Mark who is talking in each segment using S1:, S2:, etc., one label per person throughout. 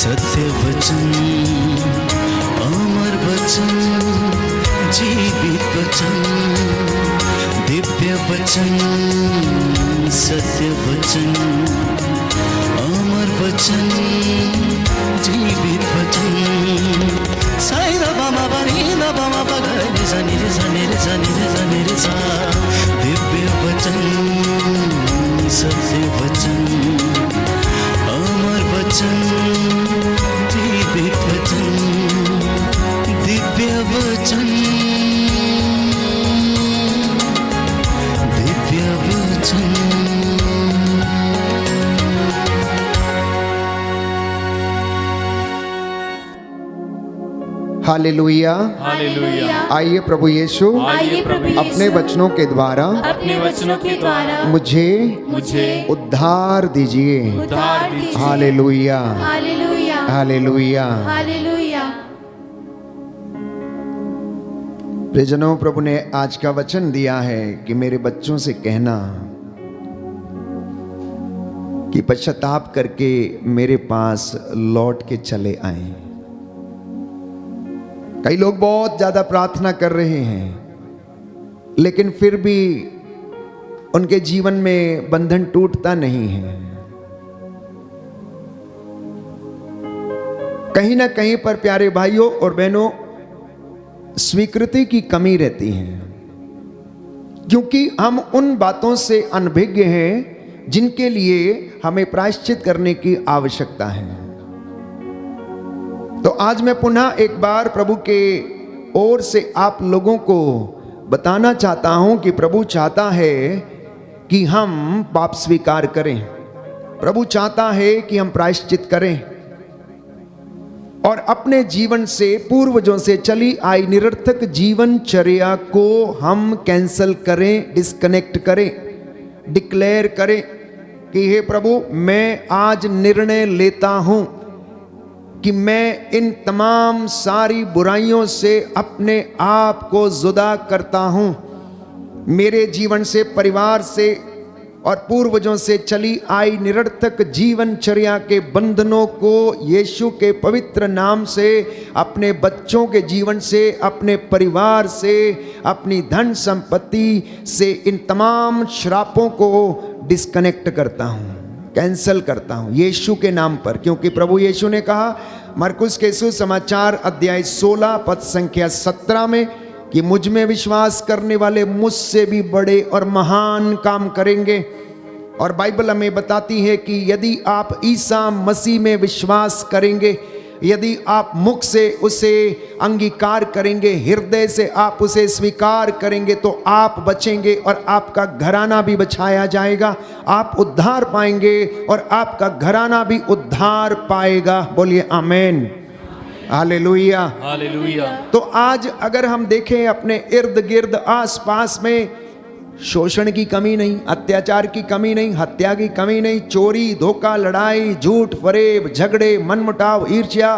S1: सत्य वचन, अमर वचन, जीवित वचन, दिव्य वचन, सत्य वचन, अमर वचन, जीवित वचन। साई दा बामा बनी दा बामा बगैर जनी रे जनी रे जनी रे जनी रे सा। दिव्य वचन, सत्य वचन, अमर वचन, जीवित वचन, दिव्य वचन, दिव्य वचन।
S2: Hallelujah,
S3: hallelujah.
S2: आइए प्रभु यीशु अपने वचनों के द्वारा मुझे उद्धार दीजिए। Hallelujah,
S3: hallelujah,
S2: hallelujah.
S3: हालेलुया।
S2: प्रियजनों, प्रभु ने आज का वचन दिया है कि मेरे बच्चों से कहना कि पश्चाताप करके मेरे पास लौट के चले आए। कई लोग बहुत ज्यादा प्रार्थना कर रहे हैं, लेकिन फिर भी उनके जीवन में बंधन टूटता नहीं है। कहीं ना कहीं पर प्यारे भाइयों और बहनों, स्वीकृति की कमी रहती है, क्योंकि हम उन बातों से अनभिज्ञ हैं जिनके लिए हमें प्रायश्चित करने की आवश्यकता है। तो आज मैं पुनः एक बार प्रभु के ओर से आप लोगों को बताना चाहता हूं कि प्रभु चाहता है कि हम पाप स्वीकार करें। प्रभु चाहता है कि हम प्रायश्चित करें और अपने जीवन से, पूर्वजों से चली आई निरर्थक जीवनचर्या को हम कैंसल करें, डिस्कनेक्ट करें, डिक्लेयर करें कि हे प्रभु, मैं आज निर्णय लेता हूं कि मैं इन तमाम सारी बुराइयों से अपने आप को जुदा करता हूं। मेरे जीवन से, परिवार से और पूर्वजों से चली आई निरर्थक जीवनचर्या के बंधनों को यीशु के पवित्र नाम से अपने बच्चों के जीवन से, अपने परिवार से, अपनी धन संपत्ति से इन तमाम श्रापों को डिस्कनेक्ट करता हूं, कैंसल करता हूं यीशु के नाम पर। क्योंकि प्रभु यीशु ने कहा मरकुस के सुसमाचार अध्याय 16 पद संख्या 17 में कि मुझ में विश्वास करने वाले मुझसे भी बड़े और महान काम करेंगे। और बाइबल हमें बताती है कि यदि आप ईसा मसीह में विश्वास करेंगे, यदि आप मुख से उसे अंगीकार करेंगे, हृदय से आप उसे स्वीकार करेंगे, तो आप बचेंगे और आपका घराना भी बचाया जाएगा। आप उद्धार पाएंगे और आपका घराना भी उद्धार पाएगा। बोलिए आमीन, हालेलुया,
S3: हालेलुया।
S2: तो आज अगर हम देखें अपने इर्द गिर्द आस पास में, शोषण की कमी नहीं, अत्याचार की कमी नहीं, हत्या की कमी नहीं, चोरी, धोखा, लड़ाई, झूठ, फरेब, झगड़े, मनमुटाव, ईर्ष्या,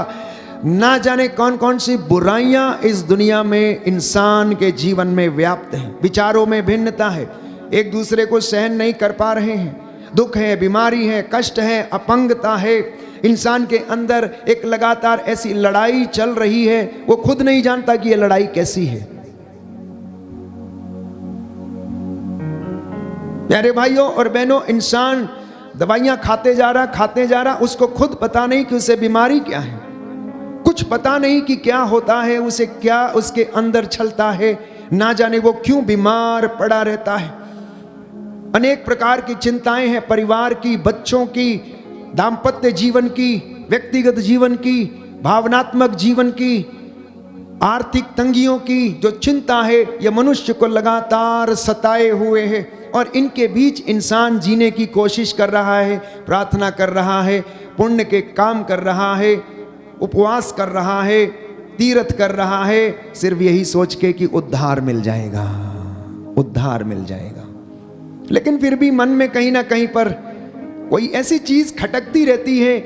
S2: ना जाने कौन कौन सी बुराइयां इस दुनिया में इंसान के जीवन में व्याप्त हैं। विचारों में भिन्नता है, एक दूसरे को सहन नहीं कर पा रहे हैं, दुख है, बीमारी है, कष्ट है, अपंगता है। इंसान के अंदर एक लगातार ऐसी लड़ाई चल रही है, वो खुद नहीं जानता कि ये लड़ाई कैसी है। प्यारे भाइयों और बहनों, इंसान दवाइयां खाते जा रहा, उसको खुद पता नहीं कि उसे बीमारी क्या है, कुछ पता नहीं कि क्या होता है, उसे क्या उसके अंदर चलता है, ना जाने वो क्यों बीमार पड़ा रहता है। अनेक प्रकार की चिंताएं हैं, परिवार की, बच्चों की, दाम्पत्य जीवन की, व्यक्तिगत जीवन की, भावनात्मक जीवन की, आर्थिक तंगियों की जो चिंता है, यह मनुष्य को लगातार सताए हुए है। और इनके बीच इंसान जीने की कोशिश कर रहा है, प्रार्थना कर रहा है, पुण्य के काम कर रहा है, उपवास कर रहा है, तीर्थ कर रहा है, सिर्फ यही सोच के कि उद्धार मिल जाएगा, उद्धार मिल जाएगा। लेकिन फिर भी मन में कहीं ना कहीं पर कोई ऐसी चीज खटकती रहती है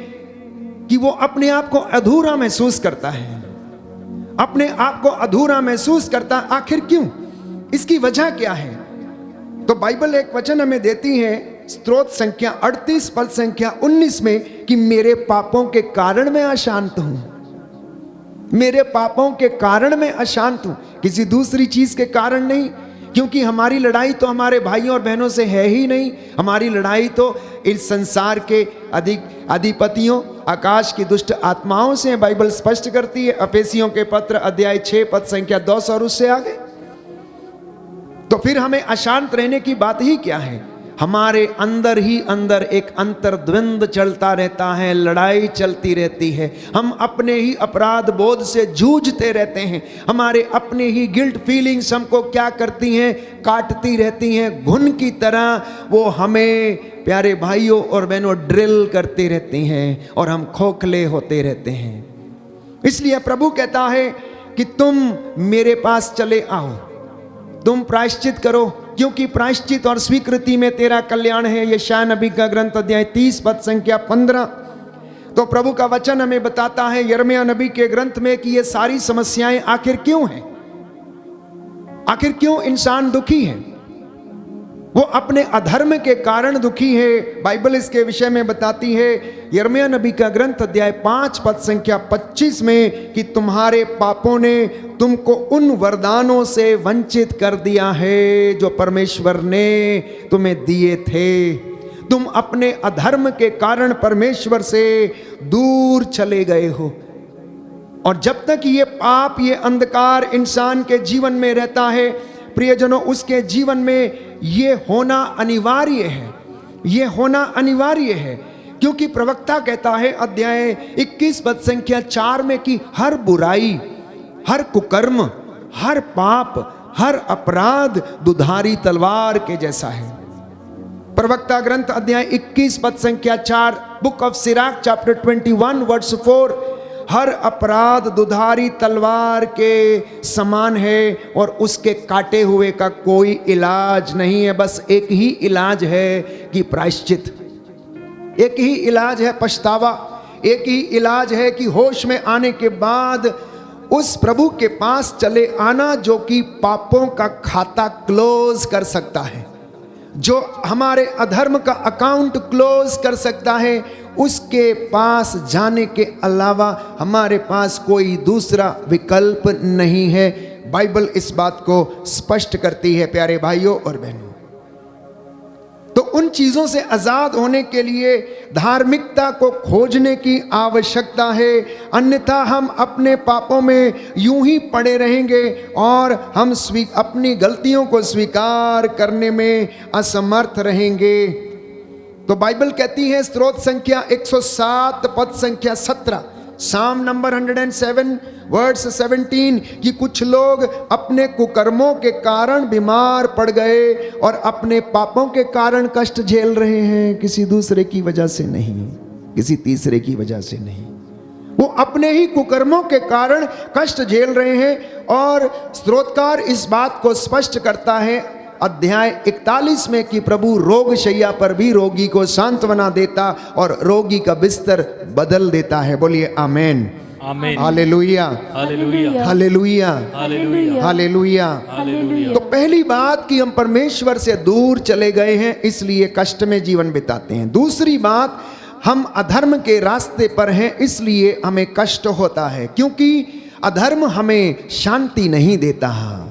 S2: कि वो अपने आप को अधूरा महसूस करता है, अपने आप को अधूरा महसूस करता। आखिर क्यों? इसकी वजह क्या है? तो बाइबल एक वचन हमें देती है, स्तोत्र संख्या 38 पद संख्या 19 में, कि मेरे पापों के कारण मैं अशांत हूं। मेरे पापों के कारण मैं अशांत हूं, किसी दूसरी चीज के कारण नहीं। क्योंकि हमारी लड़ाई तो हमारे भाइयों और बहनों से है ही नहीं। हमारी लड़ाई तो इस संसार के अधिपतियों, आकाश की दुष्ट आत्माओं से बाइबल स्पष्ट करती है। एफेसियों के पत्र अध्याय 6 पद संख्या 10 और उससे आगे। तो फिर हमें अशांत रहने की बात ही क्या है? हमारे अंदर ही अंदर एक अंतर्द्वंद चलता रहता है, लड़ाई चलती रहती है। हम अपने ही अपराध बोध से जूझते रहते हैं। हमारे अपने ही गिल्ट फीलिंग्स हमको क्या करती हैं? काटती रहती हैं। घुन की तरह वो हमें, प्यारे भाइयों और बहनों, ड्रिल करती रहती हैं और हम खोखले होते रहते हैं। इसलिए प्रभु कहता है कि तुम मेरे पास चले आओ, तुम प्रायश्चित करो, क्योंकि प्रायश्चित और स्वीकृति में तेरा कल्याण है। यशायाह नबी का ग्रंथ अध्याय 30 पद संख्या 15। तो प्रभु का वचन हमें बताता है यिर्मयाह नबी के ग्रंथ में कि ये सारी समस्याएं आखिर क्यों हैं? आखिर क्यों इंसान दुखी है? वो अपने अधर्म के कारण दुखी है। बाइबल इसके विषय में बताती है यिर्मयाह नबी का ग्रंथ अध्याय 5 पद संख्या 25 में कि तुम्हारे पापों ने तुमको उन वरदानों से वंचित कर दिया है जो परमेश्वर ने तुम्हें दिए थे। तुम अपने अधर्म के कारण परमेश्वर से दूर चले गए हो। और जब तक ये पाप, ये अंधकार इंसान के जीवन में रहता है, प्रियजनों, उसके जीवन में ये होना अनिवार्य है। ये होना अनिवार्य है, क्योंकि प्रवक्ता कहता है अध्याय 21 पद संख्या 4 में कि हर बुराई, हर कुकर्म, हर पाप, हर अपराध दुधारी तलवार के जैसा है। प्रवक्ता ग्रंथ अध्याय 21 पद संख्या 4, book of Sirach chapter 21 verse 4, हर अपराध दुधारी तलवार के समान है और उसके काटे हुए का कोई इलाज नहीं है। बस एक ही इलाज है कि प्रायश्चित, एक ही इलाज है पछतावा, एक ही इलाज है कि होश में आने के बाद उस प्रभु के पास चले आना जो कि पापों का खाता क्लोज कर सकता है, जो हमारे अधर्म का अकाउंट क्लोज कर सकता है। उसके पास जाने के अलावा हमारे पास कोई दूसरा विकल्प नहीं है। बाइबल इस बात को स्पष्ट करती है प्यारे भाइयों और बहनों। तो उन चीजों से आजाद होने के लिए धार्मिकता को खोजने की आवश्यकता है, अन्यथा हम अपने पापों में यूं ही पड़े रहेंगे और हम अपनी गलतियों को स्वीकार करने में असमर्थ रहेंगे। तो बाइबल कहती है स्तोत्र संख्या 107 पद संख्या 17, साम नंबर 107 वर्ड्स 17, कि कुछ लोग अपने कुकर्मों के कारण बीमार पड़ गए और अपने पापों के कारण कष्ट झेल रहे हैं, किसी दूसरे की वजह से नहीं, किसी तीसरे की वजह से नहीं। वो अपने ही कुकर्मों के कारण कष्ट झेल रहे हैं। और स्तोत्रकार इस बात को स्पष्ट करता है अध्याय 41 में कि प्रभु रोग शैया पर भी रोगी को सांत्वना देता और रोगी का बिस्तर बदल देता है। बोलिए amen,
S3: amen,
S2: hallelujah,
S3: hallelujah,
S2: hallelujah,
S3: hallelujah,
S2: hallelujah.
S3: Hallelujah.
S2: तो पहली बात कि हम परमेश्वर से दूर चले गए हैं, इसलिए कष्ट में जीवन बिताते हैं। दूसरी बात, हम अधर्म के रास्ते पर हैं, इसलिए हमें कष्ट होता है, क्योंकि अधर्म हमें शांति नहीं देता।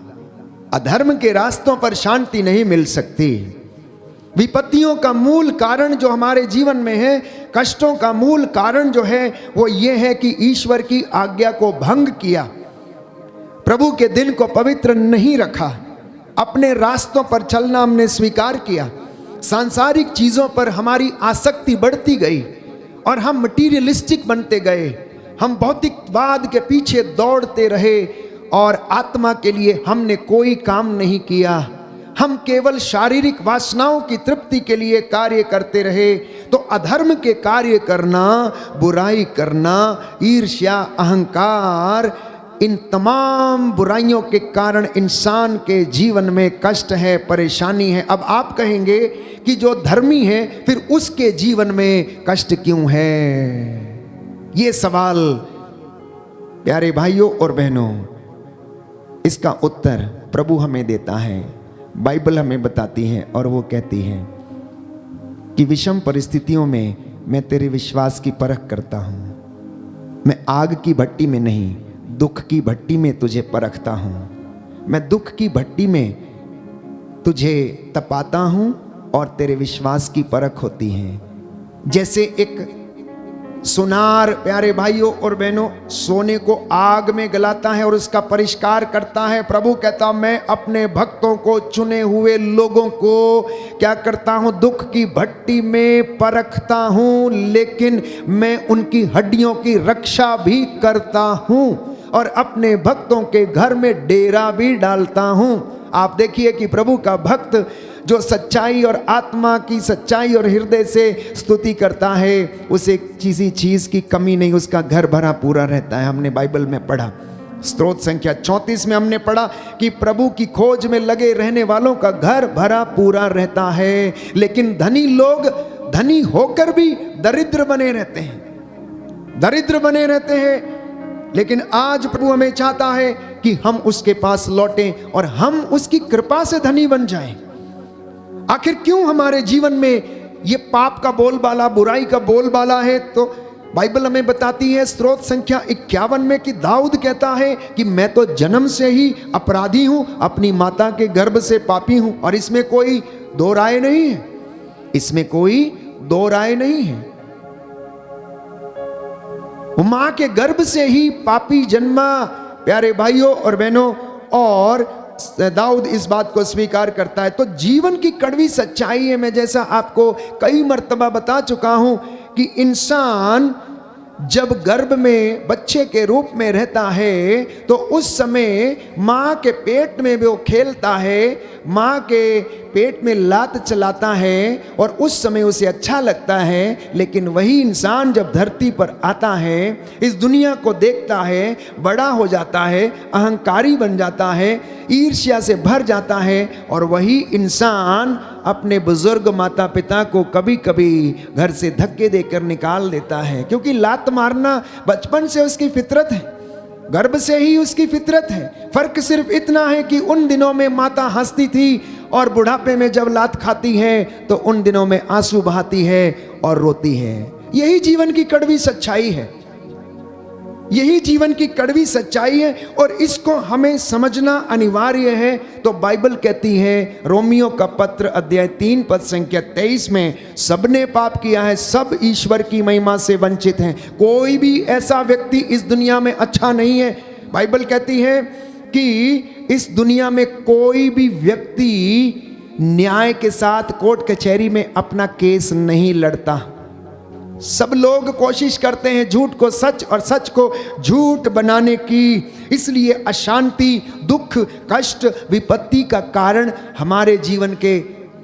S2: अधर्म के रास्तों पर शांति नहीं मिल सकती। विपत्तियों का मूल कारण जो हमारे जीवन में है, कष्टों का मूल कारण जो है वो ये है कि ईश्वर की आज्ञा को भंग किया, प्रभु के दिन को पवित्र नहीं रखा, अपने रास्तों पर चलना हमने स्वीकार किया, सांसारिक चीजों पर हमारी आसक्ति बढ़ती गई और हम मटीरियलिस्टिक बनते गए। हम भौतिकवाद के पीछे दौड़ते रहे और आत्मा के लिए हमने कोई काम नहीं किया। हम केवल शारीरिक वासनाओं की तृप्ति के लिए कार्य करते रहे। तो अधर्म के कार्य करना, बुराई करना, ईर्ष्या, अहंकार, इन तमाम बुराइयों के कारण इंसान के जीवन में कष्ट है, परेशानी है। अब आप कहेंगे कि जो धर्मी है फिर उसके जीवन में कष्ट क्यों है? ये सवाल प्यारे भाइयों और बहनों, इसका उत्तर प्रभु हमें देता है। बाइबल हमें बताती है और वो कहती है कि विषम परिस्थितियों में मैं तेरे विश्वास की परख करता हूं। मैं आग की भट्टी में नहीं, दुख की भट्टी में तुझे परखता हूं। मैं दुख की भट्टी में तुझे तपाता हूं और तेरे विश्वास की परख होती है। जैसे एक सुनार, प्यारे भाइयों और बहनों, सोने को आग में गलाता है और उसका परिष्कार करता है। प्रभु कहता, मैं अपने भक्तों को, चुने हुए लोगों को क्या करता हूं? दुख की भट्टी में परखता हूं, लेकिन मैं उनकी हड्डियों की रक्षा भी करता हूं और अपने भक्तों के घर में डेरा भी डालता हूं। आप देखिए कि प्रभु का भक्त जो सच्चाई और आत्मा की सच्चाई और हृदय से स्तुति करता है, उसे किसी चीज की कमी नहीं, उसका घर भरा पूरा रहता है। हमने बाइबल में पढ़ा, स्तोत्र संख्या 34 में हमने पढ़ा कि प्रभु की खोज में लगे रहने वालों का घर भरा पूरा रहता है। लेकिन धनी लोग धनी होकर भी दरिद्र बने रहते हैं, दरिद्र बने रहते हैं। लेकिन आज प्रभु हमें चाहता है कि हम उसके पास लौटें और हम उसकी कृपा से धनी बन जाएं। आखिर क्यों हमारे जीवन में ये पाप का बोलबाला, बुराई का बोलबाला है? तो बाइबल हमें बताती है स्तोत्र संख्या 51 में कि दाऊद कहता है कि मैं तो जन्म से ही अपराधी हूं, अपनी माता के गर्भ से पापी हूं। और इसमें कोई दो राय नहीं है, इसमें कोई दो राय नहीं है। मां के गर्भ से ही पापी जन्मा, प्यारे भाइयों और बहनों, और दाऊद इस बात को स्वीकार करता है। तो जीवन की कड़वी सच्चाई है, मैं जैसा आपको कई मर्तबा बता चुका हूं कि इंसान जब गर्भ में बच्चे के रूप में रहता है तो उस समय माँ के पेट में वो खेलता है, माँ के पेट में लात चलाता है और उस समय उसे अच्छा लगता है। लेकिन वही इंसान जब धरती पर आता है, इस दुनिया को देखता है, बड़ा हो जाता है, अहंकारी बन जाता है, ईर्ष्या से भर जाता है और वही इंसान अपने बुजुर्ग माता पिता को कभी कभी घर से धक्के देकर निकाल देता है, क्योंकि लात मारना बचपन से उसकी फितरत है, गर्भ से ही उसकी फितरत है। फर्क सिर्फ इतना है कि उन दिनों में माता हंसती थी और बुढ़ापे में जब लात खाती है तो उन दिनों में आंसू बहाती है और रोती है। यही जीवन की कड़वी सच्चाई है, यही जीवन की कड़वी सच्चाई है और इसको हमें समझना अनिवार्य है। तो बाइबल कहती है रोमियो का पत्र अध्याय 3 पद संख्या 23 में, सबने पाप किया है, सब ईश्वर की महिमा से वंचित हैं, कोई भी ऐसा व्यक्ति इस दुनिया में अच्छा नहीं है। बाइबल कहती है कि इस दुनिया में कोई भी व्यक्ति न्याय के साथ कोर्ट कचहरी में अपना केस नहीं लड़ता। सब लोग कोशिश करते हैं झूठ को सच और सच को झूठ बनाने की। इसलिए अशांति, दुख, कष्ट, विपत्ति का कारण हमारे जीवन के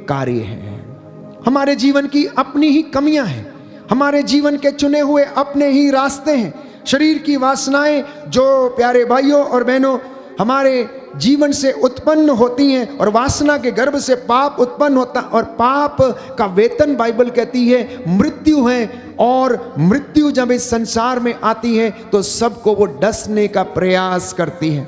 S2: कार्य हैं, हमारे जीवन की अपनी ही कमियां हैं, हमारे जीवन के चुने हुए अपने ही रास्ते हैं। शरीर की वासनाएं जो प्यारे भाइयों और बहनों हमारे जीवन से उत्पन्न होती हैं और वासना के गर्भ से पाप उत्पन्न होता, और पाप का वेतन बाइबल कहती है मृत्यु है। और मृत्यु जब इस संसार में आती है तो सबको वो डसने का प्रयास करती है।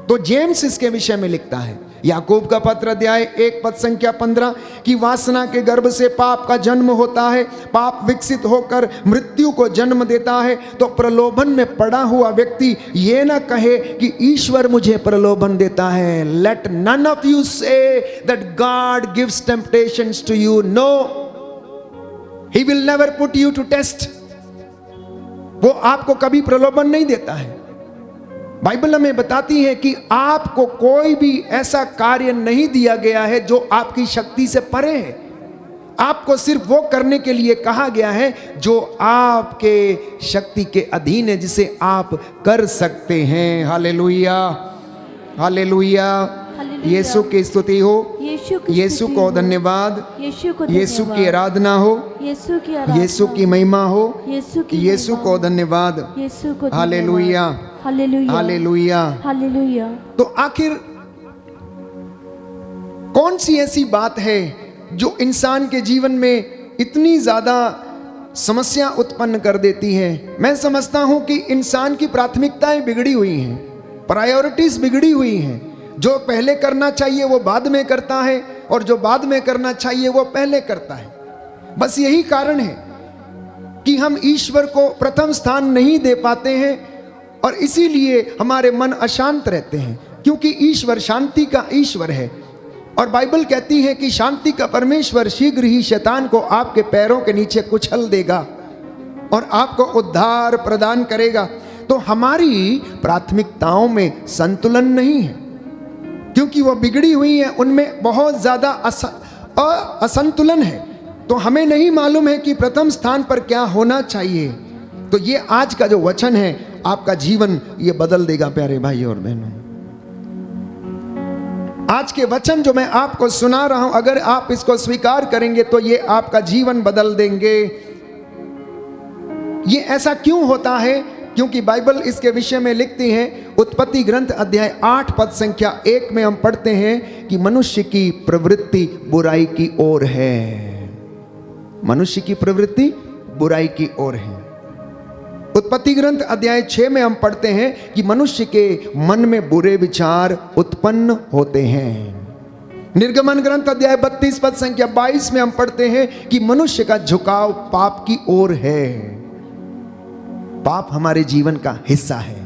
S2: तो जेम्स इसके विषय में लिखता है, याकूब का पत्र अध्याय 1 पद संख्या 15 कि वासना के गर्भ से पाप का जन्म होता है, पाप विकसित होकर मृत्यु को जन्म देता है। तो प्रलोभन में पड़ा हुआ व्यक्ति ये ना कहे कि ईश्वर मुझे प्रलोभन देता है। Let none of you say that God gives temptations to you. No, he will never put you to test. वो आपको कभी प्रलोभन नहीं देता है। बाइबल हमें बताती है कि आपको कोई भी ऐसा कार्य नहीं दिया गया है जो आपकी शक्ति से परे है। आपको सिर्फ वो करने के लिए कहा गया है जो आपके शक्ति के अधीन है, जिसे आप कर सकते हैं। हालेलुया, हालेलुया, यीशु की स्तुति हो, यीशु को धन्यवाद, यीशु की आराधना हो, यीशु की महिमा हो, यीशु को धन्यवाद। Hallelujah, hallelujah,
S3: hallelujah.
S2: तो आखिर कौन सी ऐसी बात है जो इंसान के जीवन में इतनी ज्यादा समस्या उत्पन्न कर देती है? मैं समझता हूं कि इंसान की प्राथमिकताएं बिगड़ी हुई हैं, प्रायोरिटीज बिगड़ी हुई हैं। जो पहले करना चाहिए वो बाद में करता है, और जो बाद में करना चाहिए वो पहले करता है। बस यही कारण है कि हम ईश्वर को प्रथम स्थान नहीं दे पाते हैं, और इसीलिए हमारे मन अशांत रहते हैं, क्योंकि ईश्वर शांति का ईश्वर है। और बाइबल कहती है कि शांति का परमेश्वर शीघ्र ही शैतान को आपके पैरों के नीचे कुचल देगा और आपको उद्धार प्रदान करेगा। तो हमारी प्राथमिकताओं में संतुलन नहीं है, क्योंकि वो बिगड़ी हुई है, उनमें बहुत ज्यादा असंतुलन है। तो हमें नहीं मालूम है कि प्रथम स्थान पर क्या होना चाहिए। तो ये आज का जो वचन है, आपका जीवन ये बदल देगा प्यारे भाइयों और बहनों। आज के वचन जो मैं आपको सुना रहा हूं, अगर आप इसको स्वीकार करेंगे तो ये आपका जीवन बदल देंगे। ये ऐसा क्यों होता है? क्योंकि बाइबल इसके विषय में लिखती है। उत्पत्ति ग्रंथ अध्याय 8 पद संख्या 1 में हम पढ़ते हैं कि मनुष्य की प्रवृत्ति बुराई की ओर है। मनुष्य की प्रवृत्ति बुराई की ओर है। उत्पत्ति ग्रंथ अध्याय 6 में हम पढ़ते हैं कि मनुष्य के मन में बुरे विचार उत्पन्न होते हैं। निर्गमन ग्रंथ अध्याय 32 पद संख्या 22 में हम पढ़ते हैं कि मनुष्य का झुकाव पाप की ओर है। पाप हमारे जीवन का हिस्सा है।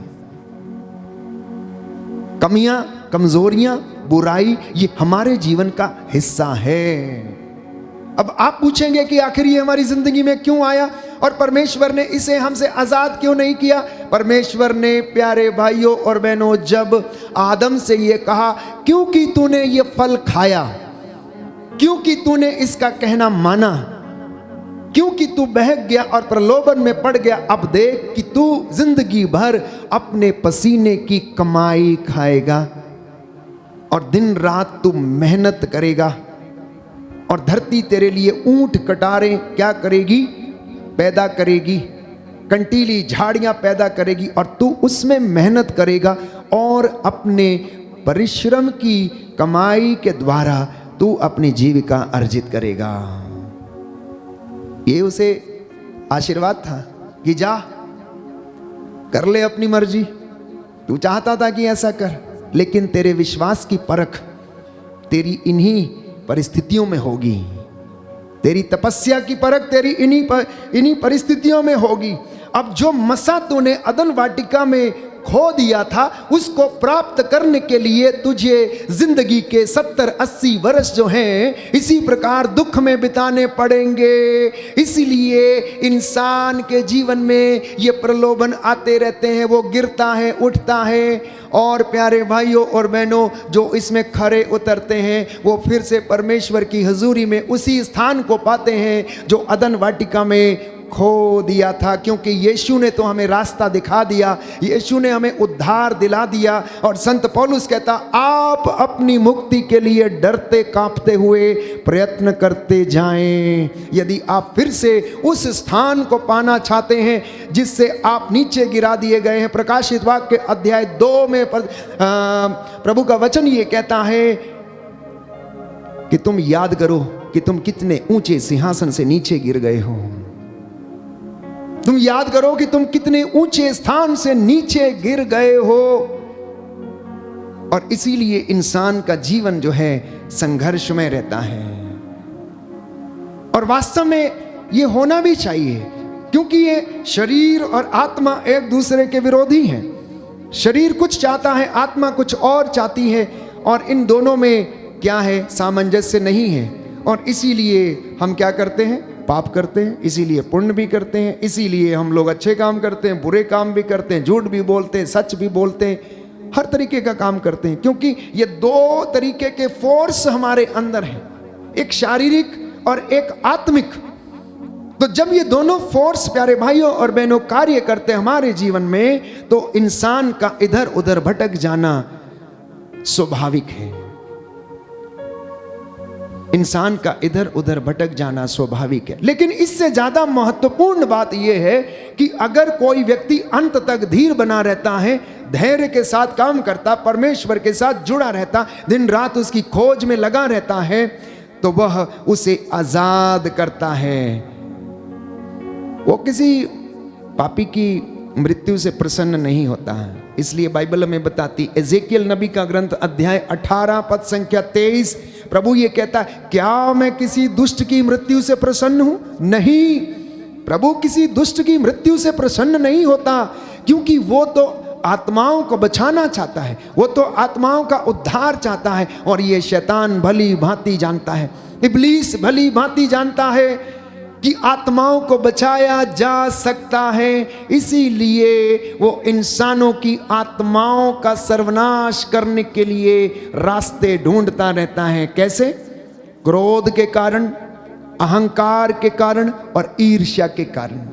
S2: कमियां, कमजोरियां, बुराई ये हमारे जीवन का हिस्सा है। अब आप पूछेंगे कि आखिर ये हमारी जिंदगी में क्यों आया और परमेश्वर ने इसे हमसे आजाद क्यों नहीं किया? परमेश्वर ने प्यारे भाइयों और बहनों जब आदम से ये कहा, क्योंकि तूने ये फल खाया, क्योंकि तूने इसका कहना माना, क्योंकि तू बहक गया और प्रलोभन में पड़ गया, अब देख कि तू जिंदगी भर अपने पसीने की कमाई खाएगा और दिन रात तू मेहनत करेगा, और धरती तेरे लिए ऊंट कटारे क्या करेगी? पैदा करेगी, कंटीली झाड़ियां पैदा करेगी, और तू उसमें मेहनत करेगा और अपने परिश्रम की कमाई के द्वारा तू अपनी जीविका अर्जित करेगा। ये उसे आशीर्वाद था कि जा कर ले अपनी मर्जी। तू चाहता था कि ऐसा कर, लेकिन तेरे विश्वास की परख तेरी इन्हीं परिस्थितियों में होगी। तेरी तपस्या की परख तेरी इन्हीं परिस्थितियों में होगी। अब जो मसा तूने अदन वाटिका में खो दिया था, उसको प्राप्त करने के लिए तुझे जिंदगी के 70-80 वर्ष जो हैं इसी प्रकार दुख में बिताने पड़ेंगे। इसीलिए इंसान के जीवन में ये प्रलोभन आते रहते हैं, वो गिरता है, उठता है, और प्यारे भाइयों और बहनों जो इसमें खरे उतरते हैं वो फिर से परमेश्वर की हजूरी में उसी स्थान को पाते हैं जो अदन वाटिका में खो दिया था। क्योंकि यीशु ने तो हमें रास्ता दिखा दिया, यीशु ने हमें उद्धार दिला दिया। और संत पौलुस कहता, आप अपनी मुक्ति के लिए डरते कांपते हुए प्रयत्न करते जाएं। यदि आप फिर से उस स्थान को पाना चाहते हैं जिससे आप नीचे गिरा दिए गए हैं, प्रकाशित वाक्य अध्याय 2 में प्रभु का वचन ये कहता है कि तुम याद करो कि तुम कितने ऊंचे सिंहासन से नीचे गिर गए हो। तुम याद करो कि तुम कितने ऊंचे स्थान से नीचे गिर गए हो। और इसीलिए इंसान का जीवन जो है संघर्ष में रहता है। और वास्तव में ये होना भी चाहिए, क्योंकि ये शरीर और आत्मा एक दूसरे के विरोधी हैं। शरीर कुछ चाहता है, आत्मा कुछ और चाहती है, और इन दोनों में क्या है? सामंजस्य नहीं है। और इसीलिए हम क्या करते हैं? पाप करते हैं, इसीलिए पुण्य भी करते हैं, इसीलिए हम लोग अच्छे काम करते हैं, बुरे काम भी करते हैं, झूठ भी बोलते हैं, सच भी बोलते हैं, हर तरीके का काम करते हैं। क्योंकि ये दो तरीके के फोर्स हमारे अंदर हैं, एक शारीरिक और एक आत्मिक। तो जब ये दोनों फोर्स प्यारे भाइयों और बहनों कार्य करते हैं हमारे जीवन में, तो इंसान का इधर उधर भटक जाना स्वाभाविक है। इंसान का इधर उधर भटक जाना स्वाभाविक है। लेकिन इससे ज्यादा महत्वपूर्ण बात यह है कि अगर कोई व्यक्ति अंत तक धीर बना रहता है, धैर्य के साथ काम करता, परमेश्वर के साथ जुड़ा रहता, दिन रात उसकी खोज में लगा रहता है, तो वह उसे आजाद करता है। वो किसी पापी की मृत्यु से प्रसन्न नहीं होता है। इसलिए बाइबल हमें बताती, एजेकियल नबी का ग्रंथ अध्याय 18 पद संख्या 23, प्रभु ये कहता है, क्या मैं किसी दुष्ट की मृत्यु से प्रसन्न हूं? नहीं, प्रभु किसी दुष्ट की मृत्यु से प्रसन्न नहीं होता, क्योंकि वो तो आत्माओं को बचाना चाहता है, वो तो आत्माओं का उद्धार चाहता है। और ये शैतान भली भांति जानता है, इब्लीस भली भांति जानता है कि आत्माओं को बचाया जा सकता है, इसीलिए वो इंसानों की आत्माओं का सर्वनाश करने के लिए रास्ते ढूंढता रहता है। कैसे? क्रोध के कारण, अहंकार के कारण और ईर्ष्या के कारण।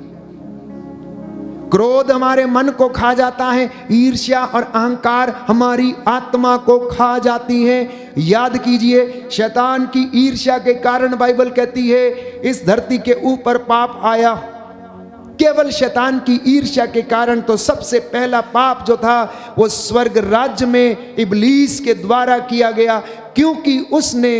S2: क्रोध हमारे मन को खा जाता है, ईर्ष्या और अहंकार हमारी आत्मा को खा जाती है। याद कीजिए, शैतान की ईर्ष्या के कारण बाइबल कहती है इस धरती के ऊपर पाप आया। केवल शैतान की ईर्ष्या के कारण तो सबसे पहला पाप जो था वो स्वर्ग राज्य में इब्लीस के द्वारा किया गया, क्योंकि उसने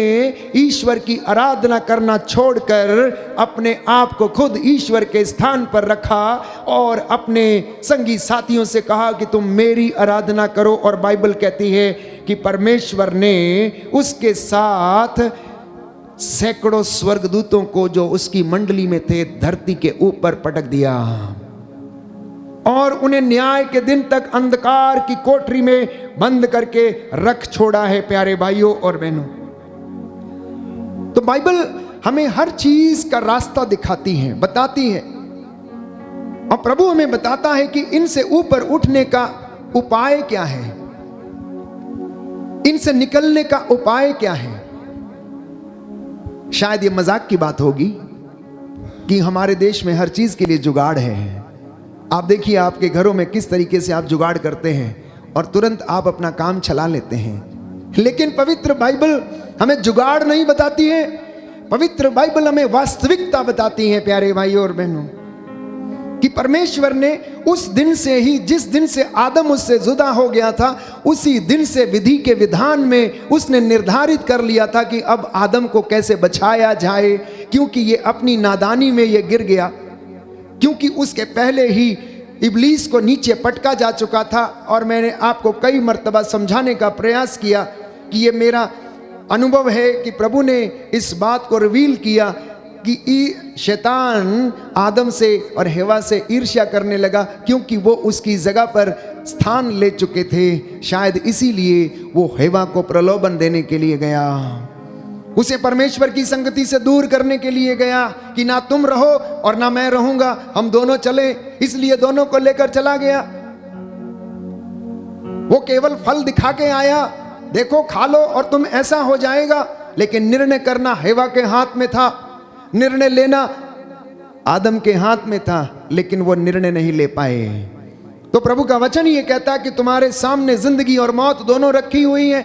S2: ईश्वर की आराधना करना छोड़कर अपने आप को खुद ईश्वर के स्थान पर रखा और अपने संगी साथियों से कहा कि तुम मेरी आराधना करो। और बाइबल कहती है कि परमेश्वर ने उसके साथ सैकड़ों स्वर्गदूतों को जो उसकी मंडली में थे धरती के ऊपर पटक दिया और उन्हें न्याय के दिन तक अंधकार की कोठरी में बंद करके रख छोड़ा है। प्यारे भाइयों और बहनों, तो बाइबल हमें हर चीज का रास्ता दिखाती है, बताती है, और प्रभु हमें बताता है कि इनसे ऊपर उठने का उपाय क्या है, इनसे निकलने का उपाय क्या है। शायद ये मजाक की बात होगी कि हमारे देश में हर चीज के लिए जुगाड़ है। आप देखिए आपके घरों में किस तरीके से आप जुगाड़ करते हैं और तुरंत आप अपना काम चला लेते हैं। लेकिन पवित्र बाइबल हमें जुगाड़ नहीं बताती है, पवित्र बाइबल हमें वास्तविकता बताती है। प्यारे भाइयों और बहनों, कि परमेश्वर ने उस दिन से ही, जिस दिन से आदम उससे जुदा हो गया था, उसी दिन से विधि के विधान में उसने निर्धारित कर लिया था कि अब आदम को कैसे बचाया जाए, क्योंकि ये अपनी नादानी में ये गिर गया, क्योंकि उसके पहले ही इब्लीस को नीचे पटका जा चुका था। और मैंने आपको कई मर्तबा समझाने का प्रयास किया कि ये मेरा अनुभव है कि प्रभु ने इस बात को रिवील किया कि शैतान आदम से और हेवा से ईर्ष्या करने लगा, क्योंकि वो उसकी जगह पर स्थान ले चुके थे। शायद इसीलिए वो हेवा को प्रलोभन देने के लिए गया, उसे परमेश्वर की संगति से दूर करने के लिए गया कि ना तुम रहो और ना मैं रहूंगा, हम दोनों चले। इसलिए दोनों को लेकर चला गया। वो केवल फल दिखा के आया, देखो खा लो और तुम ऐसा हो जाएगा, लेकिन निर्णय करना हेवा के हाथ में था, निर्णय लेना आदम के हाथ में था, लेकिन वो निर्णय नहीं ले पाए। तो प्रभु का वचन ये कहता है कि तुम्हारे सामने जिंदगी और मौत दोनों रखी हुई है,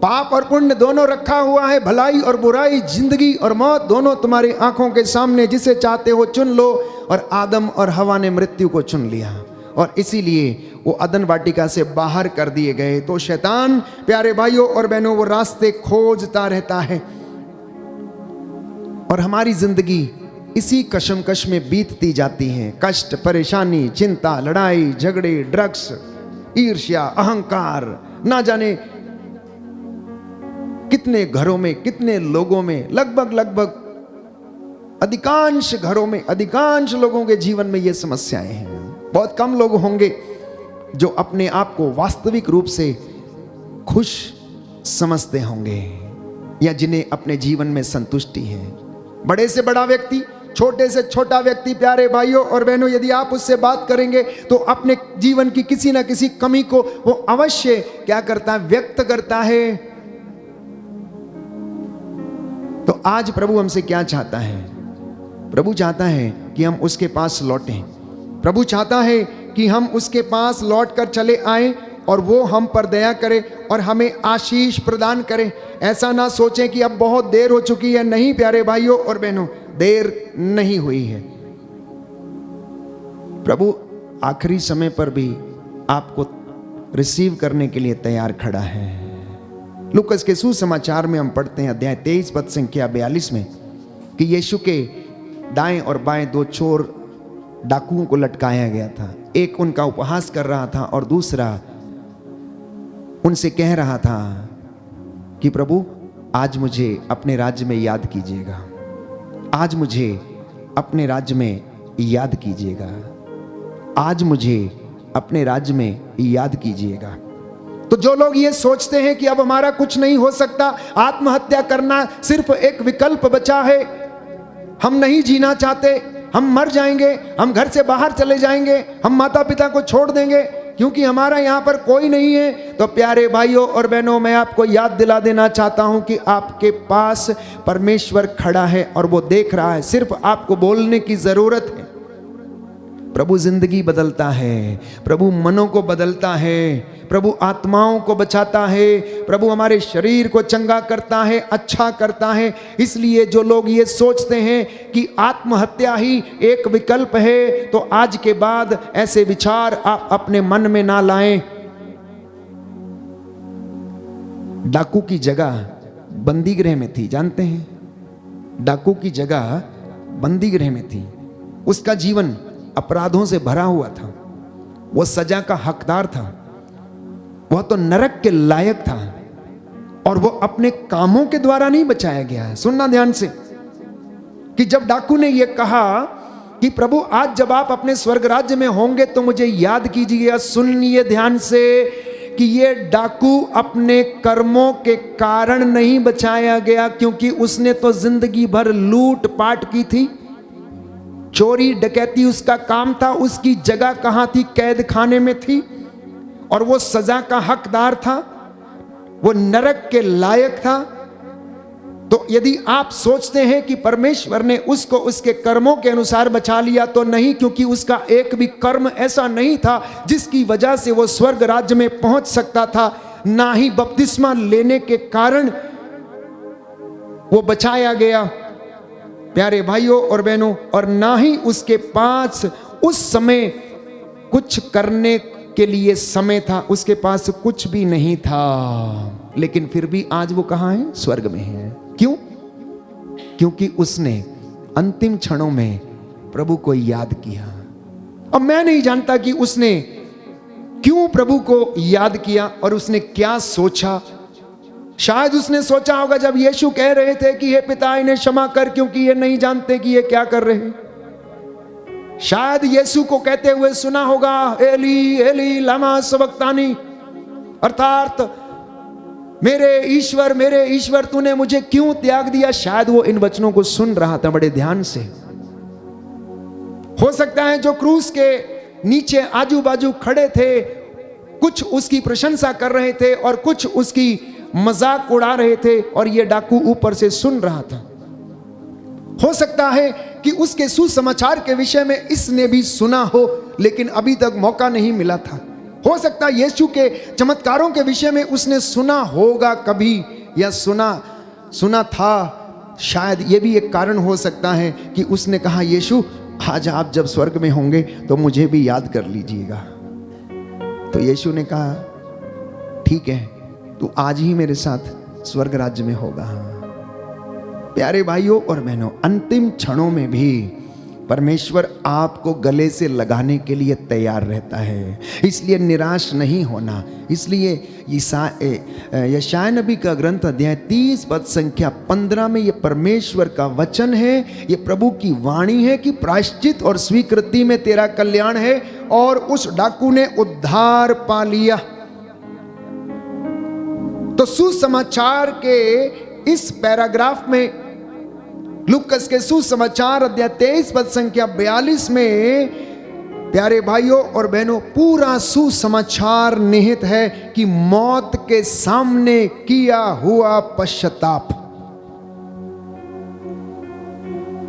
S2: पाप और पुण्य दोनों रखा हुआ है, भलाई और बुराई, जिंदगी और मौत दोनों तुम्हारी आंखों के सामने, जिसे चाहते हो चुन लो। और आदम और हवा ने मृत्यु को चुन लिया और इसीलिए वो अदन वाटिका से बाहर कर दिए गए। तो शैतान, प्यारे भाइयों और बहनों, वो रास्ते खोजता रहता है और हमारी जिंदगी इसी कशमकश में बीतती जाती है। कष्ट, परेशानी, चिंता, लड़ाई झगड़े, ड्रग्स, ईर्ष्या, अहंकार, ना जाने कितने घरों में, कितने लोगों में, लगभग अधिकांश घरों में, अधिकांश लोगों के जीवन में ये समस्याएं हैं। बहुत कम लोग होंगे जो अपने आप को वास्तविक रूप से खुश समझते होंगे या जिन्हें अपने जीवन में संतुष्टि है। बड़े से बड़ा व्यक्ति, छोटे से छोटा व्यक्ति, प्यारे भाइयों और बहनों, यदि आप उससे बात करेंगे तो अपने जीवन की किसी ना किसी कमी को वो अवश्य क्या करता है, व्यक्त करता है। तो आज प्रभु हमसे क्या चाहता है? प्रभु चाहता है कि हम उसके पास लौटें। प्रभु चाहता है कि हम उसके पास लौट कर चले आएं और वो हम पर दया करे और हमें आशीष प्रदान करे। ऐसा ना सोचें कि अब बहुत देर हो चुकी है। नहीं प्यारे भाइयों और बहनों, देर नहीं हुई है। प्रभु आखिरी समय पर भी आपको रिसीव करने के लिए तैयार खड़ा है। लूकस के सुसमाचार में हम पढ़ते हैं अध्याय 23 पद संख्या 42 में कि यीशु के दाएं और बाएं दो चोर डाकुओं को लटकाया गया था। एक उनका उपहास कर रहा था और दूसरा उनसे कह रहा था कि प्रभु आज मुझे अपने राज्य में याद कीजिएगा, आज मुझे अपने राज्य में याद कीजिएगा, आज मुझे अपने राज्य में याद कीजिएगा। तो जो लोग ये सोचते हैं कि अब हमारा कुछ नहीं हो सकता, आत्महत्या करना सिर्फ एक विकल्प बचा है, हम नहीं जीना चाहते, हम मर जाएंगे, हम घर से बाहर चले जाएंगे, हम माता पिता को छोड़ देंगे क्योंकि हमारा यहाँ पर कोई नहीं है, तो प्यारे भाइयों और बहनों, मैं आपको याद दिला देना चाहता हूँ कि आपके पास परमेश्वर खड़ा है और वो देख रहा है, सिर्फ आपको बोलने की जरूरत है। प्रभु जिंदगी बदलता है, प्रभु मनों को बदलता है, प्रभु आत्माओं को बचाता है, प्रभु हमारे शरीर को चंगा करता है, अच्छा करता है। इसलिए जो लोग ये सोचते हैं कि आत्महत्या ही एक विकल्प है, तो आज के बाद ऐसे विचार आप अपने मन में ना लाएं। डाकू की जगह बंदी गृह में थी, जानते हैं? डाकू की जगह बंदी गृह में थी। उसका जीवन अपराधों से भरा हुआ था, वो सजा का हकदार था, वह तो नरक के लायक था, और वो अपने कामों के द्वारा नहीं बचाया गया है। सुनना ध्यान से कि जब डाकू ने यह कहा कि प्रभु आज जब आप अपने स्वर्ग राज्य में होंगे तो मुझे याद कीजिएगा, सुनिए ध्यान से कि ये डाकू अपने कर्मों के कारण नहीं बचाया गया, क्योंकि उसने तो जिंदगी भर लूट पाट की थी, चोरी डकैती उसका काम था, उसकी जगह कहां थी? कैद खाने में थी, और वो सजा का हकदार था, वो नरक के लायक था। तो यदि आप सोचते हैं कि परमेश्वर ने उसको उसके कर्मों के अनुसार बचा लिया, तो नहीं, क्योंकि उसका एक भी कर्म ऐसा नहीं था जिसकी वजह से वो स्वर्ग राज्य में पहुंच सकता था। ना ही बपतिस्मा लेने के कारण वो बचाया गया, प्यारे भाइयों और बहनों, और ना ही उसके पास उस समय कुछ करने के लिए समय था, उसके पास कुछ भी नहीं था। लेकिन फिर भी आज वो कहां है? स्वर्ग में है। क्यों? क्योंकि उसने अंतिम क्षणों में प्रभु को याद किया। अब मैं नहीं जानता कि उसने क्यों प्रभु को याद किया और उसने क्या सोचा। शायद उसने सोचा होगा जब यीशु कह रहे थे कि हे पिता इन्हें क्षमा कर, क्योंकि ये नहीं जानते कि ये क्या कर रहे हैं। शायद यीशु को कहते हुए सुना होगा, एली एली लमा सबक्तानी, अर्थात मेरे ईश्वर तूने मुझे क्यों त्याग दिया। शायद वो इन वचनों को सुन रहा था बड़े ध्यान से। हो सकता है जो क्रूस के नीचे आजू बाजू खड़े थे, कुछ उसकी प्रशंसा कर रहे थे और कुछ उसकी मजाक उड़ा रहे थे, और ये डाकू ऊपर से सुन रहा था। हो सकता है कि उसके सुसमाचार के विषय में इसने भी सुना हो, लेकिन अभी तक मौका नहीं मिला था। हो सकता है यीशु के चमत्कारों के विषय में उसने सुना होगा कभी, या सुना था। शायद ये भी एक कारण हो सकता है कि उसने कहा, यीशु आज आप जब स्वर्ग में होंगे तो मुझे भी याद कर लीजिएगा। तो यीशु ने कहा, ठीक है, तू आज ही मेरे साथ स्वर्ग राज्य में होगा। प्यारे भाइयों और बहनों, अंतिम क्षणों में भी परमेश्वर आपको गले से लगाने के लिए तैयार रहता है, इसलिए निराश नहीं होना। इसलिए यशायाह नबी का ग्रंथ अध्याय 30 पद संख्या 15 में ये परमेश्वर का वचन है, ये प्रभु की वाणी है कि प्रायश्चित और स्वीकृति में तेरा कल्याण है, और उस डाकू ने उद्धार पा लिया। तो सुसमाचार के इस पैराग्राफ में, लूकस के सुसमाचार अध्याय 23 पद संख्या 42 में, प्यारे भाइयों और बहनों, पूरा सुसमाचार निहित है कि मौत के सामने किया हुआ पश्चाताप,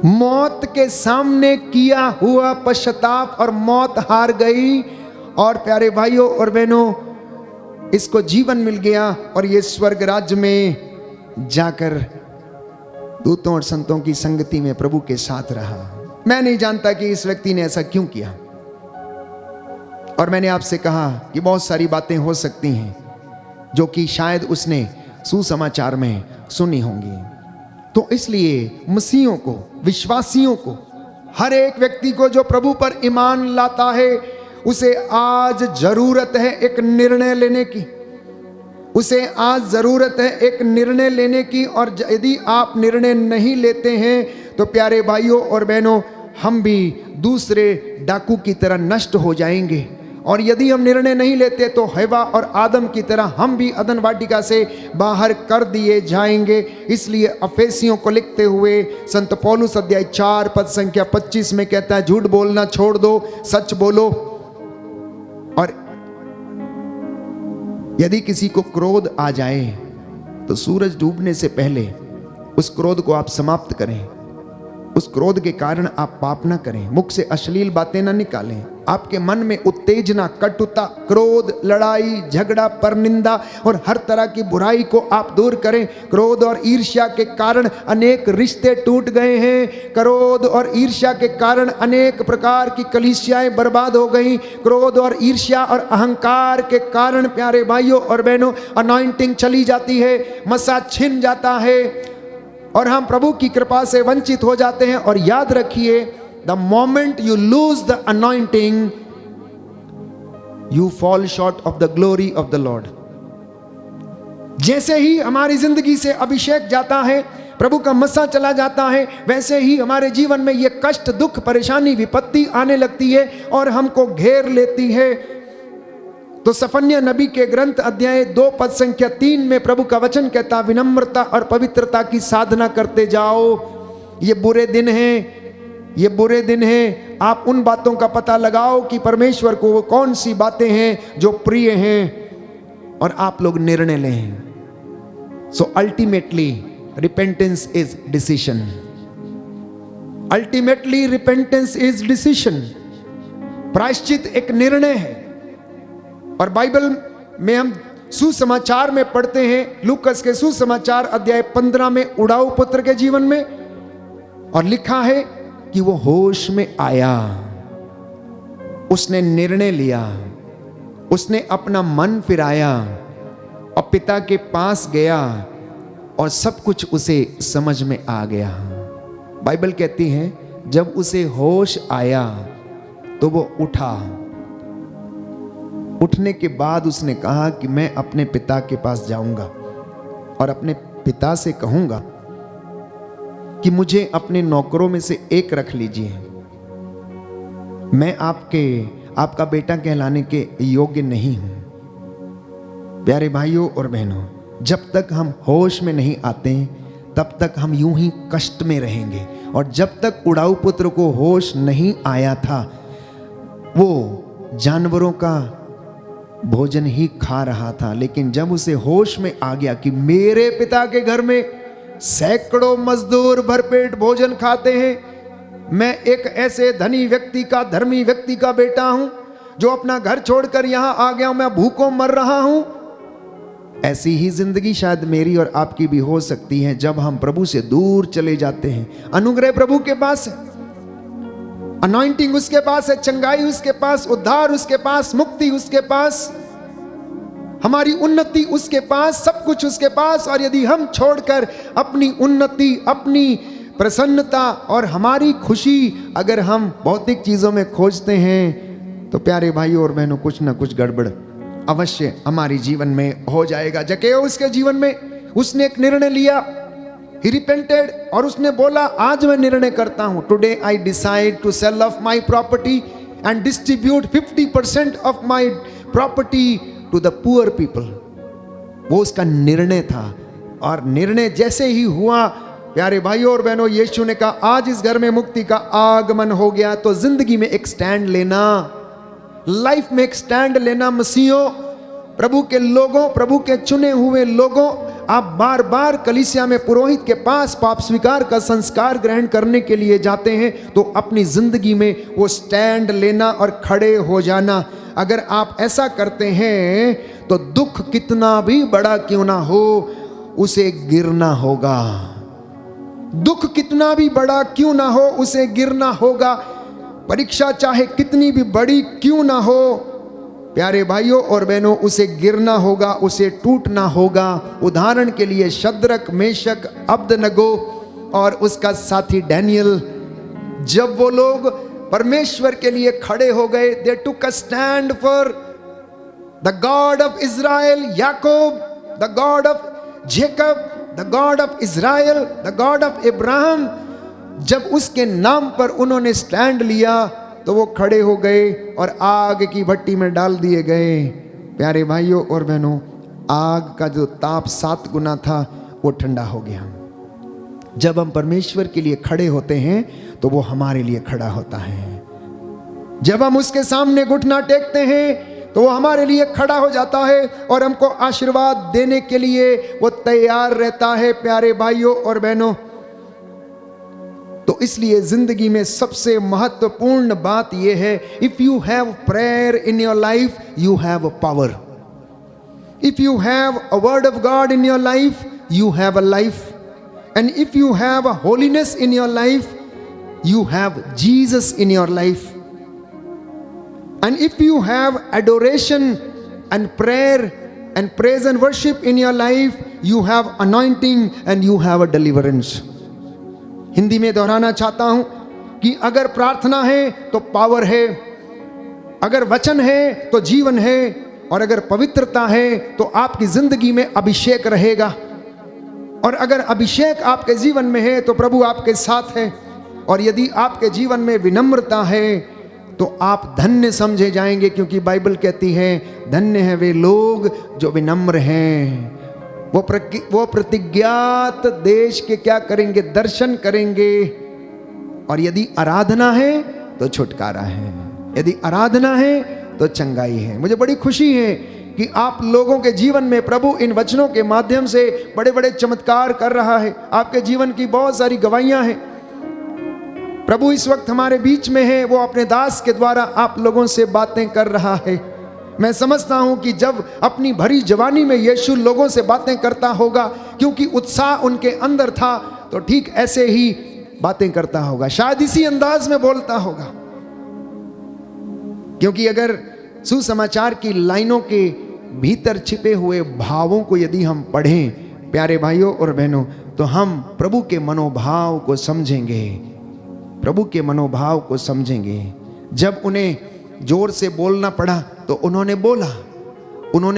S2: मौत के सामने किया हुआ पश्चाताप, और मौत हार गई। और प्यारे भाइयों और बहनों, इसको जीवन मिल गया, और ये स्वर्ग राज्य में जाकर दूतों और संतों की संगति में प्रभु के साथ रहा। मैं नहीं जानता कि इस व्यक्ति ने ऐसा क्यों किया, और मैंने आपसे कहा कि बहुत सारी बातें हो सकती हैं जो कि शायद उसने सुसमाचार में सुनी होंगी। तो इसलिए मसीहियों को, विश्वासियों को हर एक व्यक्ति को जो प्रभु पर ईमान लाता है उसे आज जरूरत है एक निर्णय लेने की, उसे आज जरूरत है एक निर्णय लेने की। और यदि आप निर्णय नहीं लेते हैं तो प्यारे भाइयों और बहनों, हम भी दूसरे डाकू की तरह नष्ट हो जाएंगे। और यदि हम निर्णय नहीं लेते तो हवा और आदम की तरह हम भी अदन वाटिका से बाहर कर दिए जाएंगे। इसलिए अफेसियों को लिखते हुए संत पौलुस अध्याय 4 पद संख्या 25 में कहता है, झूठ बोलना छोड़ दो, सच बोलो। और यदि किसी को क्रोध आ जाए तो सूरज डूबने से पहले उस क्रोध को आप समाप्त करें। उस क्रोध के कारण आप पाप ना करें, मुख से अश्लील बातें ना निकालें। आपके मन में उत्तेजना, कटुता, क्रोध, लड़ाई, झगड़ा, परनिंदा और हर तरह की बुराई को आप दूर करें। क्रोध और ईर्ष्या के कारण अनेक रिश्ते टूट गए हैं। क्रोध और ईर्ष्या के कारण अनेक प्रकार की कलीसियाएं बर्बाद हो गई। क्रोध और ईर्ष्या और अहंकार के कारण प्यारे भाइयों और बहनों अनॉइंटिंग चली जाती है, मसा छिन जाता है और हम प्रभु की कृपा से वंचित हो जाते हैं। और याद रखिए, the moment you lose the anointing you fall short of the glory of the Lord. जैसे ही हमारी जिंदगी से अभिषेक जाता है, प्रभु का मसा चला जाता है, वैसे ही हमारे जीवन में ये कष्ट, दुख, परेशानी, विपत्ति आने लगती है और हमको घेर लेती है। तो सफन्या नबी के ग्रंथ अध्याय 2 पद संख्या 3 में प्रभु का वचन कहता, विनम्रता और पवित्रता की साधना करते जाओ। ये बुरे दिन हैं, ये बुरे दिन हैं। आप उन बातों का पता लगाओ कि परमेश्वर को वो कौन सी बातें हैं जो प्रिय हैं और आप लोग निर्णय लें। So ultimately repentance is decision. Ultimately repentance is decision. प्रायश्चित एक निर्णय है। और बाइबल में हम सुसमाचार में पढ़ते हैं, लूकस के सुसमाचार अध्याय 15 में उड़ाऊ पुत्र के जीवन में, और लिखा है कि वो होश में आया, उसने निर्णय लिया, उसने अपना मन फिराया और पिता के पास गया और सब कुछ उसे समझ में आ गया। बाइबल कहती है जब उसे होश आया तो वो उठा। उठने के बाद उसने कहा कि मैं अपने पिता के पास जाऊंगा और अपने पिता से कहूंगा कि मुझे अपने नौकरों में से एक रख लीजिए। मैं आपका बेटा कहलाने के योग्य नहीं हूं। प्यारे भाइयों और बहनों, जब तक हम होश में नहीं आते तब तक हम यूं ही कष्ट में रहेंगे। और जब तक उड़ाऊ पुत्र को होश नहीं आया था, वो जानवरों का भोजन ही खा रहा था। लेकिन जब उसे होश में आ गया कि मेरे पिता के घर में सैकड़ों मजदूर भरपेट भोजन खाते हैं, मैं एक ऐसे धनी व्यक्ति का, धर्मी व्यक्ति का बेटा हूं जो अपना घर छोड़कर यहां आ गया, मैं भूखों मर रहा हूं। ऐसी ही जिंदगी शायद मेरी और आपकी भी हो सकती है जब हम प्रभु से दूर चले जाते हैं। अनुग्रह प्रभु के पास है, अनॉइंटिंग उसके पास है, चंगाई उसके पास, उद्धार उसके पास, मुक्ति उसके पास, हमारी उन्नति उसके पास, सब कुछ उसके पास। और यदि हम छोड़कर अपनी उन्नति, अपनी प्रसन्नता और हमारी खुशी अगर हम भौतिक चीजों में खोजते हैं तो प्यारे भाइयों और बहनों, कुछ ना कुछ गड़बड़ अवश्य हमारी जीवन में हो जाएगा। जक्कैया उसके जीवन में उसने एक निर्णय लिया, he repented, और उसने बोला आज मैं निर्णय करता हूं, today I decide to sell off my property and distribute 50% of my property to the poor people। वो उसका निर्णय था। और निर्णय जैसे ही हुआ, प्यारे भाइयों और बहनों, यीशु ने कहा आज इस घर में मुक्ति का आगमन हो गया। तो जिंदगी में एक स्टैंड लेना, लाइफ में एक स्टैंड लेना। मसीहों, प्रभु के लोगों, प्रभु के चुने हुए लोगों, आप बार बार कलीसिया में पुरोहित के पास पाप स्वीकार का संस्कार ग्रहण करने के लिए जाते हैं, तो अपनी जिंदगी में वो स्टैंड लेना और खड़े हो जाना। अगर आप ऐसा करते हैं तो दुख कितना भी बड़ा क्यों ना हो, उसे गिरना होगा। दुख कितना भी बड़ा क्यों ना हो, उसे गिरना होगा। परीक्षा चाहे कितनी भी बड़ी क्यों ना हो, प्यारे भाइयों और बहनों, उसे गिरना होगा, उसे टूटना होगा। उदाहरण के लिए शद्रक, मेशक, अबदनगो और उसका साथी डैनियल, जब वो लोग परमेश्वर के लिए खड़े हो गए, they took a stand for the God of Israel Yakub, the God of Jacob, the God of Israel, the God of Ibrahim. जब उसके नाम पर उन्होंने स्टैंड लिया तो वो खड़े हो गए और आग की भट्टी में डाल दिए गए। प्यारे भाइयों और बहनों, आग का जो ताप 7 गुना था वो ठंडा हो गया। जब हम परमेश्वर के लिए खड़े होते हैं तो वो हमारे लिए खड़ा होता है। जब हम उसके सामने घुटना टेकते हैं तो वो हमारे लिए खड़ा हो जाता है और हमको आशीर्वाद देने के लिए वो तैयार रहता है। प्यारे भाइयों और बहनों, तो इसलिए जिंदगी में सबसे महत्वपूर्ण बात यह है, if you have prayer in your life you have power. If you have a word of God in your life you have a life, and if you have a holiness in your life you have Jesus in your life, and if you have adoration and prayer and praise and worship in your life you have anointing and you have a deliverance। Hindi में दोहराना चाहता हूं कि अगर प्रार्थना है तो power है, अगर वचन है तो जीवन है, और अगर पवित्रता है तो आपकी जिंदगी में अभिषेक रहेगा। और अगर अभिषेक आपके जीवन में है तो प्रभु आपके साथ है। और यदि आपके जीवन में विनम्रता है तो आप धन्य समझे जाएंगे, क्योंकि बाइबल कहती है धन्य है वे लोग जो विनम्र हैं, वो प्रतिज्ञात देश के क्या करेंगे, दर्शन करेंगे। और यदि आराधना है तो छुटकारा है, यदि आराधना है तो चंगाई है। मुझे बड़ी खुशी है कि आप लोगों के जीवन में प्रभु इन वचनों के माध्यम से बड़े बड़े चमत्कार कर रहा है। आपके जीवन की बहुत सारी गवाहियां हैं। प्रभु इस वक्त हमारे बीच में है, वो अपने दास के द्वारा आप लोगों से बातें कर रहा है। मैं समझता हूं कि जब अपनी भरी जवानी में यीशु लोगों से बातें करता होगा, क्योंकि उत्साह उनके अंदर था, तो ठीक ऐसे ही बातें करता होगा, शायद इसी अंदाज में बोलता होगा। क्योंकि अगर सुसमाचार की लाइनों के भीतर छिपे हुए भावों को यदि हम पढ़ें प्यारे भाइयों और बहनों, तो हम प्रभु के मनोभाव को समझेंगे, प्रभु के मनोभाव को समझेंगे। जब उन्हें जोर से बोलना पड़ा तो उन्होंने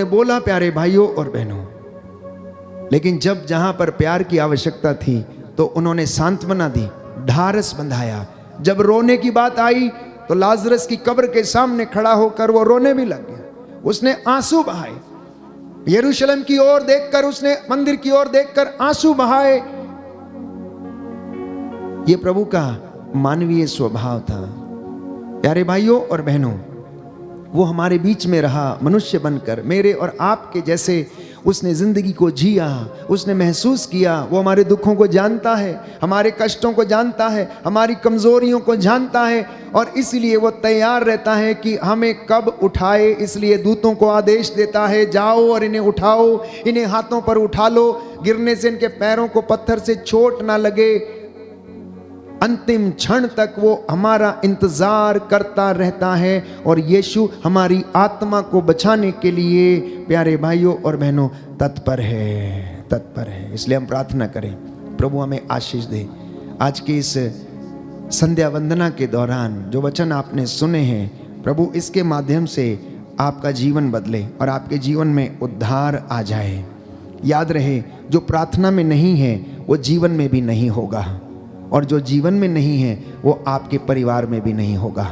S2: बोला प्यारे भाइयों और बहनों। लेकिन जब जहां पर प्यार की आवश्यकता थी तो उन्होंने सांत्वना दी, ढारस बंधाया। जब रोने की बात आई तो लाजरस की कब्र के सामने खड़ा होकर वो रोने भी लग गया। उसने आंसू बहाए, यरूशलेम की ओर देखकर, उसने मंदिर की ओर देखकर आंसू बहाए। ये प्रभु का मानवीय स्वभाव था। प्यारे भाइयों और बहनों, वो हमारे बीच में रहा मनुष्य बनकर, मेरे और आपके जैसे उसने जिंदगी को जिया, उसने महसूस किया। वो हमारे दुखों को जानता है, हमारे कष्टों को जानता है, हमारी कमजोरियों को जानता है, और इसलिए वो तैयार रहता है कि हमें कब उठाए। इसलिए दूतों को आदेश देता है, जाओ और इन्हें उठाओ, इन्हें हाथों पर उठा लो, गिरने से इनके पैरों को पत्थर से चोट ना लगे। अंतिम क्षण तक वो हमारा इंतजार करता रहता है, और यीशु हमारी आत्मा को बचाने के लिए प्यारे भाइयों और बहनों तत्पर है। इसलिए हम प्रार्थना करें, प्रभु हमें आशीष दे। आज की इस संध्या वंदना के दौरान जो वचन आपने सुने हैं, प्रभु इसके माध्यम से आपका जीवन बदले और आपके जीवन में उद्धार आ जाए। याद रहे, जो प्रार्थना में नहीं है वो जीवन में भी नहीं होगा, और जो जीवन में नहीं है वो आपके परिवार में भी नहीं होगा।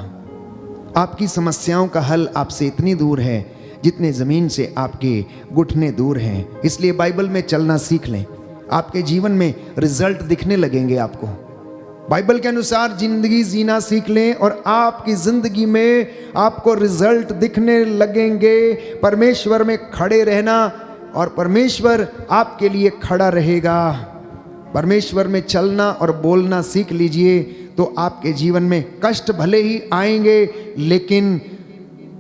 S2: आपकी समस्याओं का हल आपसे इतनी दूर है जितने ज़मीन से आपके घुटने दूर हैं। इसलिए बाइबल में चलना सीख लें, आपके जीवन में रिजल्ट दिखने लगेंगे। आपको बाइबल के अनुसार जिंदगी जीना सीख लें और आपकी ज़िंदगी में आपको रिजल्ट दिखने लगेंगे। परमेश्वर में खड़े रहना, और परमेश्वर आपके लिए खड़ा रहेगा। परमेश्वर में चलना और बोलना सीख लीजिए, तो आपके जीवन में कष्ट भले ही आएंगे, लेकिन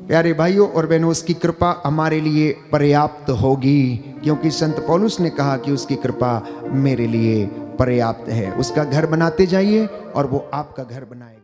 S2: प्यारे भाइयों और बहनों, उसकी कृपा हमारे लिए पर्याप्त होगी, क्योंकि संत पौलुस ने कहा कि उसकी कृपा मेरे लिए पर्याप्त है। उसका घर बनाते जाइए और वो आपका घर बनाए।